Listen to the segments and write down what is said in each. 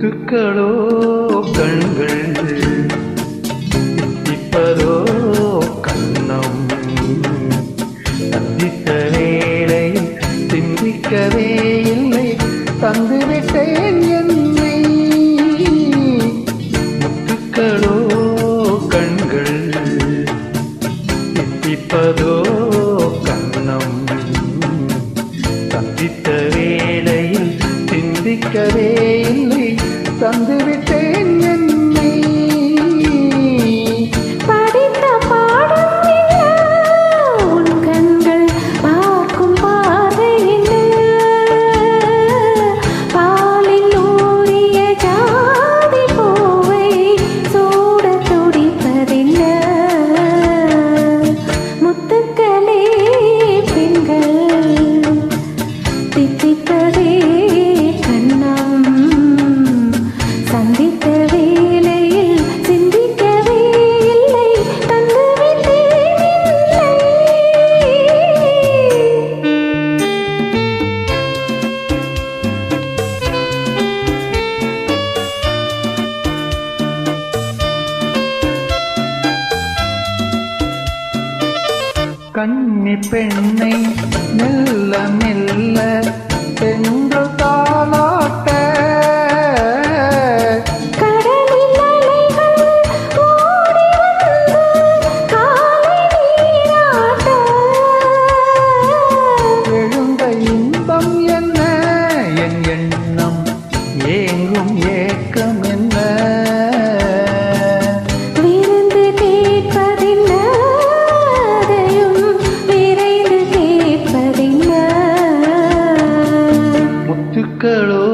முத்துக்களோ கண்கள் தித்திப்பதோ கண்ணம் சந்தித்த வேளையில் சிந்திக்கவே இல்லை தந்துவிட்டேன் என்னை. முத்துக்களோ கண்கள் தித்திப்பதோ கண்ணம் சந்தித்த வேளையில் சிந்திக்கவே இல்லை தந்துவிட்டேன் என்னை. படித்த பாடம் உன் கண்கள் பார்க்கும் பாதை என்ன, பாலில் ஊறிய ஜாதி பூவை சூட துடிப்பதென்ன. முத்துக்களே பெண்கள் தித்திப்பதே கண்ணம் சந்தித்த வேளையில் சிந்திக்கவே இல்லை தந்துவிட்டேன் என்னை. கன்னி பெண்ணை மெல்ல மெல்ல என்று தாளாட்ட கடலில் அலைகள் ஓடி வந்து காலை நீராட்ட. எழுந்த இன்பம் என்ன என் எண்ணம் ஏங்கும் ஏக்கம் என்ன. விருந்து கேட்பதென்ன அதையும் விரைந்து கேட்பதென்ன. முத்துக்களோ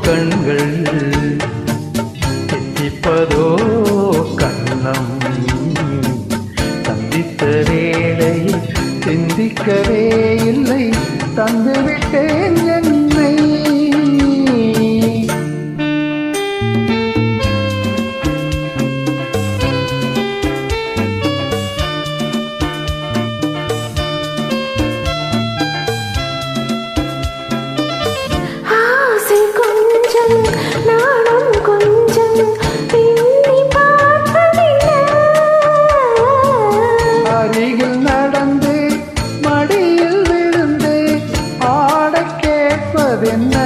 கண்கள் தித்திப்பதோ கண்ணம் சந்தித்த வேளையில் சிந்திக்கவே இல்லை தந்துவிட்டேன் என்னை. ஆசை கொஞ்சம் நாணம் கொஞ்சம் பின்னி பார்ப்பதென்ன. அருகில் நடந்து மடியில் விழுந்து ஆட கேட்பதென்ன.